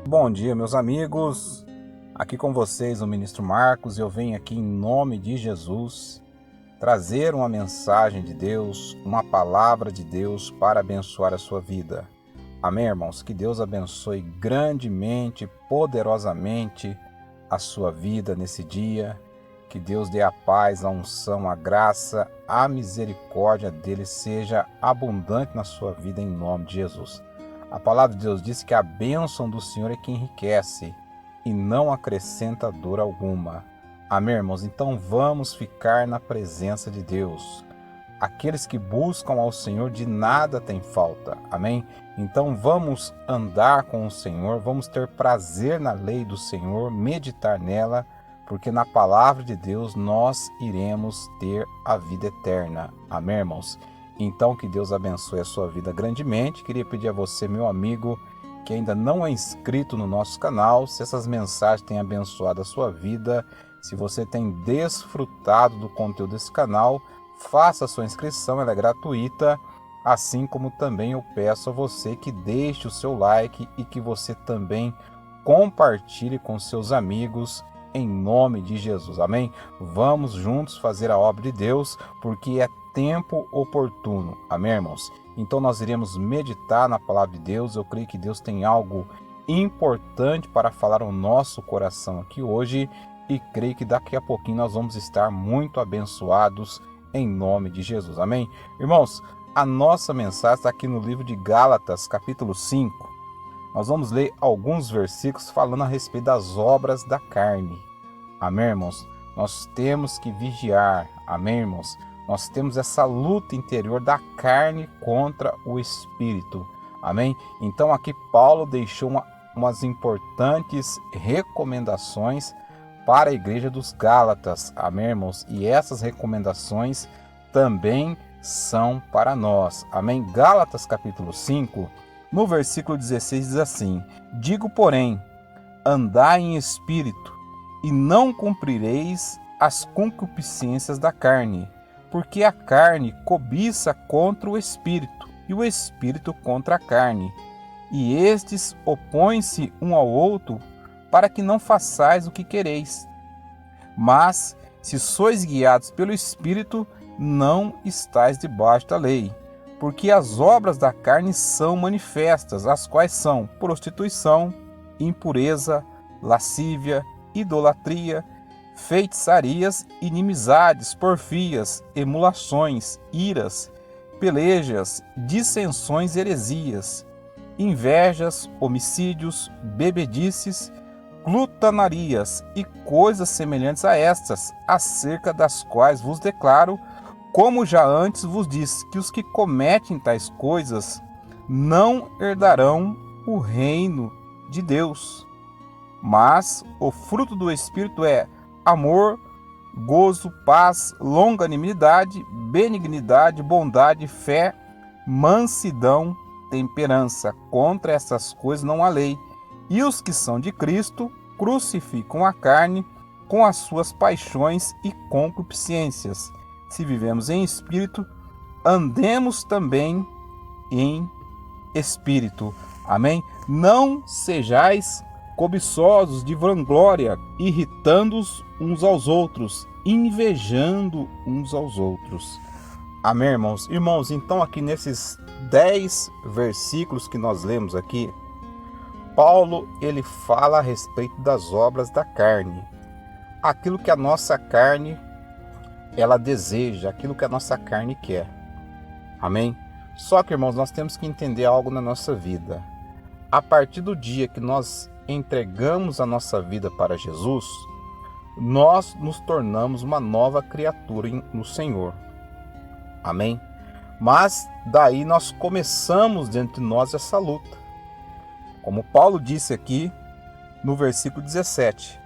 Bom dia, meus amigos. Aqui com vocês o ministro Marcos. Eu venho aqui em nome de Jesus trazer uma mensagem de Deus, uma palavra de Deus para abençoar a sua vida. Amém, irmãos? Que Deus abençoe grandemente, poderosamente a sua vida nesse dia. Que Deus dê a paz, a unção, a graça, a misericórdia dele seja abundante na sua vida em nome de Jesus. A palavra de Deus diz que a bênção do Senhor é que enriquece e não acrescenta dor alguma. Amém, irmãos? Então vamos ficar na presença de Deus. Aqueles que buscam ao Senhor de nada têm falta. Amém? Então vamos andar com o Senhor, vamos ter prazer na lei do Senhor, meditar nela, porque na palavra de Deus nós iremos ter a vida eterna. Amém, irmãos? Então que Deus abençoe a sua vida grandemente. Queria pedir a você, meu amigo, que ainda não é inscrito no nosso canal, se essas mensagens têm abençoado a sua vida, se você tem desfrutado do conteúdo desse canal, faça a sua inscrição, ela é gratuita, assim como também eu peço a você que deixe o seu like e que você também compartilhe com seus amigos em nome de Jesus, amém? Vamos juntos fazer a obra de Deus, porque é tempo oportuno, amém, irmãos? Então nós iremos meditar na palavra de Deus. Eu creio que Deus tem algo importante para falar ao nosso coração aqui hoje e creio que daqui a pouquinho nós vamos estar muito abençoados em nome de Jesus, amém? Irmãos, a nossa mensagem está aqui no livro de Gálatas, capítulo 5. Nós vamos ler alguns versículos falando a respeito das obras da carne. Amém, irmãos? Nós temos que vigiar, amém, irmãos? Nós temos essa luta interior da carne contra o espírito, amém? Então aqui Paulo deixou umas importantes recomendações para a igreja dos Gálatas, amém, irmãos? E essas recomendações também são para nós, amém? Gálatas capítulo 5, no versículo 16 diz assim: digo, porém, andai em espírito, e não cumprireis as concupiscências da carne, porque a carne cobiça contra o espírito, e o espírito contra a carne, e estes opõem-se um ao outro, para que não façais o que quereis. Mas, se sois guiados pelo espírito, não estáis debaixo da lei. Porque as obras da carne são manifestas, as quais são prostituição, impureza, lascívia, idolatria, feitiçarias, inimizades, porfias, emulações, iras, pelejas, dissensões, heresias, invejas, homicídios, bebedices, glutanarias e coisas semelhantes a estas, acerca das quais vos declaro, como já antes vos disse, que os que cometem tais coisas não herdarão o reino de Deus. Mas o fruto do Espírito é amor, gozo, paz, longanimidade, benignidade, bondade, fé, mansidão, temperança. Contra essas coisas não há lei. E os que são de Cristo crucificam a carne com as suas paixões e concupiscências. Se vivemos em espírito, andemos também em espírito. Amém? Não sejais cobiçosos de vanglória, irritando-os uns aos outros, invejando uns aos outros. Amém, irmãos? Irmãos, então aqui nesses 10 versículos que nós lemos aqui, Paulo, ele fala a respeito das obras da carne. Aquilo que a nossa carne ela deseja, aquilo que a nossa carne quer. Amém? Só que, irmãos, nós temos que entender algo na nossa vida. A partir do dia que nós entregamos a nossa vida para Jesus, nós nos tornamos uma nova criatura no Senhor. Amém? Mas daí nós começamos dentro de nós essa luta. Como Paulo disse aqui no versículo 17: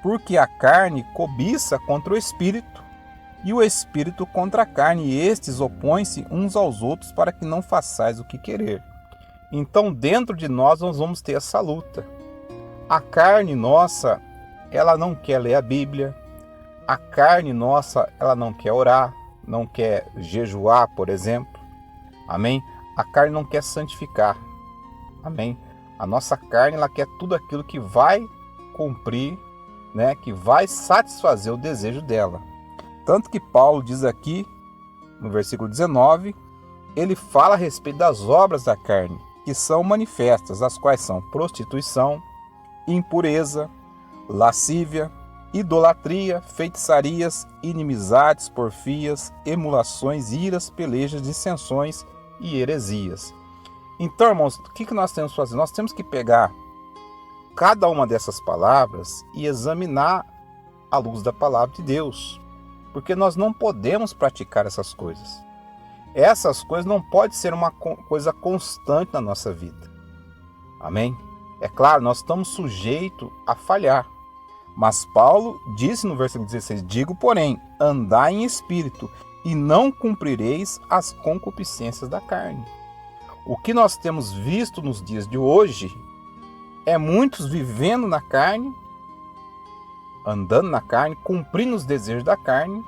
porque a carne cobiça contra o espírito, e o espírito contra a carne, e estes opõem-se uns aos outros, para que não façais o que querer. Então dentro de nós vamos ter essa luta. A carne nossa, ela não quer ler a Bíblia. A carne nossa, ela não quer orar, não quer jejuar, por exemplo. Amém? A carne não quer santificar. Amém? A nossa carne, ela quer tudo aquilo que vai cumprir, né, que vai satisfazer o desejo dela. Tanto que Paulo diz aqui, no versículo 19, ele fala a respeito das obras da carne, que são manifestas, as quais são prostituição, impureza, lascívia, idolatria, feitiçarias, inimizades, porfias, emulações, iras, pelejas, dissensões e heresias. Então, irmãos, o que nós temos que fazer? Nós temos que pegar cada uma dessas palavras e examinar à luz da palavra de Deus, porque nós não podemos praticar essas coisas. Essas coisas não podem ser uma coisa constante na nossa vida. Amém? É claro, nós estamos sujeitos a falhar. Mas Paulo disse no versículo 16, digo, porém, andai em espírito, e não cumprireis as concupiscências da carne. O que nós temos visto nos dias de hoje é muitos vivendo na carne, andando na carne, cumprindo os desejos da carne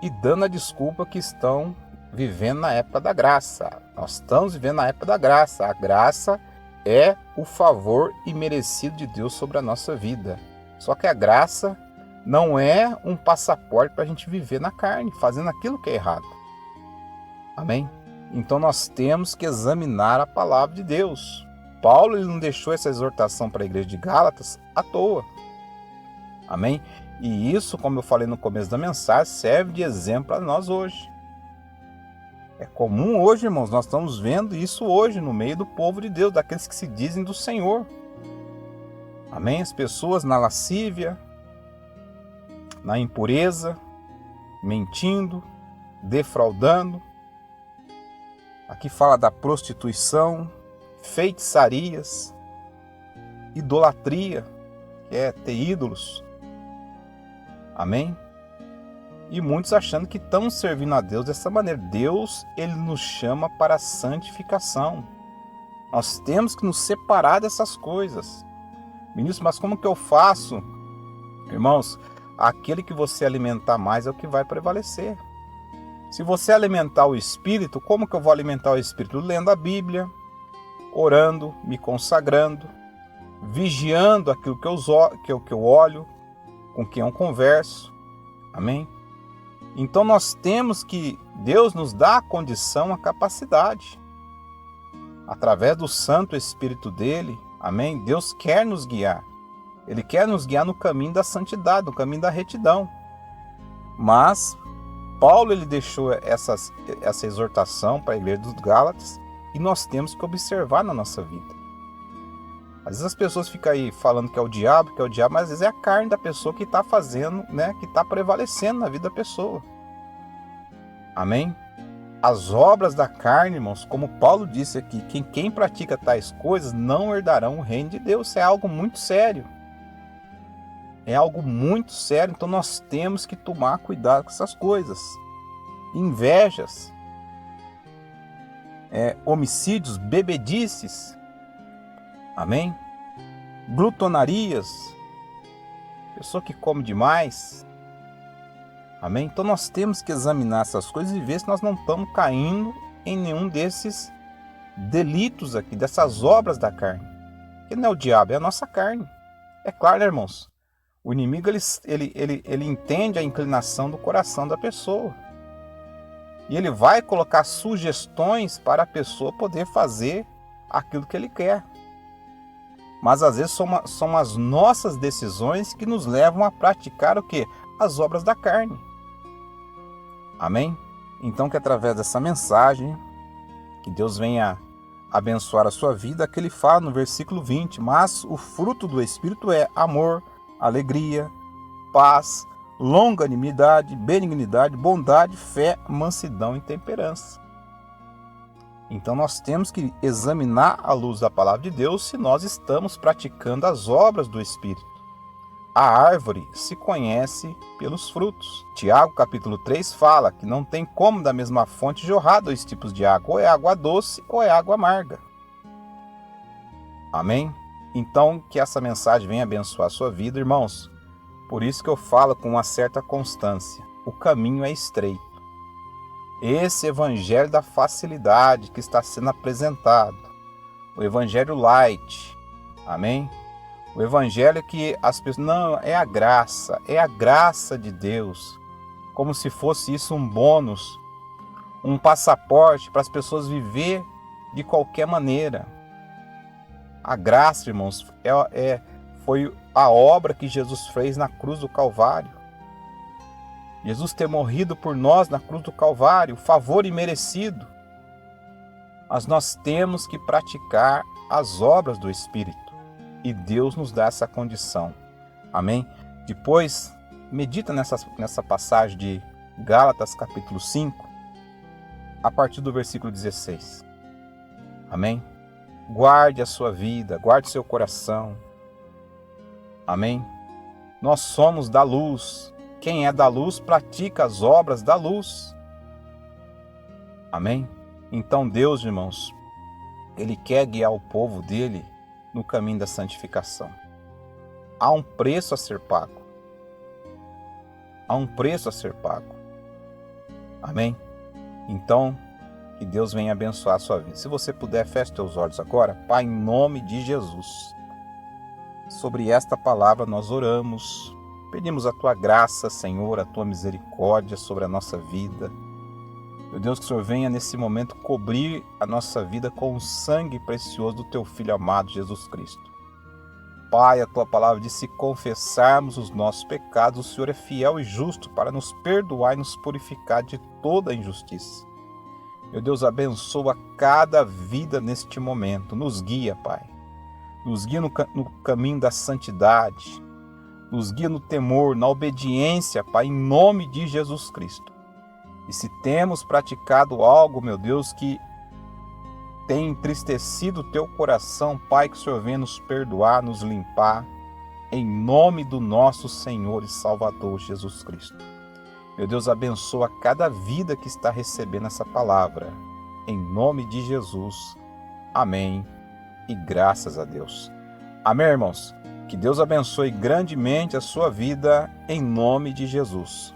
e dando a desculpa que estão vivendo na época da graça. Nós estamos vivendo na época da graça. A graça é o favor imerecido de Deus sobre a nossa vida. Só que a graça não é um passaporte para a gente viver na carne, fazendo aquilo que é errado. Amém? Então nós temos que examinar a palavra de Deus. Paulo, ele não deixou essa exortação para a igreja de Gálatas à toa. Amém? E isso, como eu falei no começo da mensagem, serve de exemplo para nós hoje. É comum hoje, irmãos, nós estamos vendo isso hoje no meio do povo de Deus, daqueles que se dizem do Senhor. Amém? As pessoas na lascívia, na impureza, mentindo, defraudando. Aqui fala da prostituição, feitiçarias, idolatria, que é ter ídolos. Amém? E muitos achando que estão servindo a Deus dessa maneira. Deus, ele nos chama para a santificação. Nós temos que nos separar dessas coisas. Ministro, mas como que eu faço? Irmãos, aquele que você alimentar mais é o que vai prevalecer. Se você alimentar o Espírito, como que eu vou alimentar o Espírito? Lendo a Bíblia, orando, me consagrando, vigiando aquilo que eu olho, com quem eu converso. Amém? Então nós temos que, Deus nos dá a condição, a capacidade. Através do Santo Espírito dele, amém? Deus quer nos guiar. Ele quer nos guiar no caminho da santidade, no caminho da retidão. Mas Paulo, ele deixou essa exortação para a igreja dos Gálatas e nós temos que observar na nossa vida. Às vezes as pessoas ficam aí falando que é o diabo, mas às vezes é a carne da pessoa que está fazendo, né, que está prevalecendo na vida da pessoa. Amém? As obras da carne, irmãos, como Paulo disse aqui, quem pratica tais coisas não herdarão o reino de Deus. Isso é algo muito sério. É algo muito sério, então nós temos que tomar cuidado com essas coisas. Invejas, homicídios, bebedices, amém? Glutonarias, pessoa que come demais, amém? Então nós temos que examinar essas coisas e ver se nós não estamos caindo em nenhum desses delitos aqui, dessas obras da carne. Que não é o diabo, é a nossa carne. É claro, né, irmãos? O inimigo, ele entende a inclinação do coração da pessoa. E ele vai colocar sugestões para a pessoa poder fazer aquilo que ele quer. Mas às vezes são as nossas decisões que nos levam a praticar o quê? As obras da carne. Amém? Então que através dessa mensagem, que Deus venha abençoar a sua vida, que ele fala no versículo 20, mas o fruto do Espírito é amor, alegria, paz, longanimidade, benignidade, bondade, fé, mansidão e temperança. Então nós temos que examinar à luz da palavra de Deus se nós estamos praticando as obras do Espírito. A árvore se conhece pelos frutos. Tiago capítulo 3 fala que não tem como da mesma fonte jorrar dois tipos de água, ou é água doce ou é água amarga. Amém? Então que essa mensagem venha abençoar a sua vida, irmãos. Por isso que eu falo com uma certa constância. O caminho é estreito. Esse evangelho da facilidade que está sendo apresentado, o evangelho light, amém? O evangelho que as pessoas, não, é a graça de Deus, como se fosse isso um bônus, um passaporte para as pessoas viver de qualquer maneira. A graça, irmãos, foi a obra que Jesus fez na cruz do Calvário. Jesus ter morrido por nós na cruz do Calvário, favor imerecido. Mas nós temos que praticar as obras do Espírito. E Deus nos dá essa condição. Amém? Depois, medita nessa passagem de Gálatas capítulo 5, a partir do versículo 16. Amém? Guarde a sua vida, guarde seu coração. Amém? Nós somos da luz. Quem é da luz pratica as obras da luz. Amém? Então Deus, irmãos, Ele quer guiar o povo dele no caminho da santificação. Há um preço a ser pago. Há um preço a ser pago. Amém? Então, que Deus venha abençoar a sua vida. Se você puder, feche teus olhos agora. Pai, em nome de Jesus. Sobre esta palavra nós oramos. Pedimos a Tua graça, Senhor, a Tua misericórdia sobre a nossa vida. Meu Deus, que o Senhor venha nesse momento cobrir a nossa vida com o sangue precioso do Teu Filho amado, Jesus Cristo. Pai, a Tua palavra diz: se confessarmos os nossos pecados, o Senhor é fiel e justo para nos perdoar e nos purificar de toda a injustiça. Meu Deus, abençoa cada vida neste momento. Nos guia, Pai. Nos guia no caminho da santidade. Nos guia no temor, na obediência, Pai, em nome de Jesus Cristo. E se temos praticado algo, meu Deus, que tem entristecido o Teu coração, Pai, que o Senhor venha nos perdoar, nos limpar, em nome do nosso Senhor e Salvador Jesus Cristo. Meu Deus, abençoa cada vida que está recebendo essa palavra, em nome de Jesus. Amém e graças a Deus. Amém, irmãos? Que Deus abençoe grandemente a sua vida, em nome de Jesus.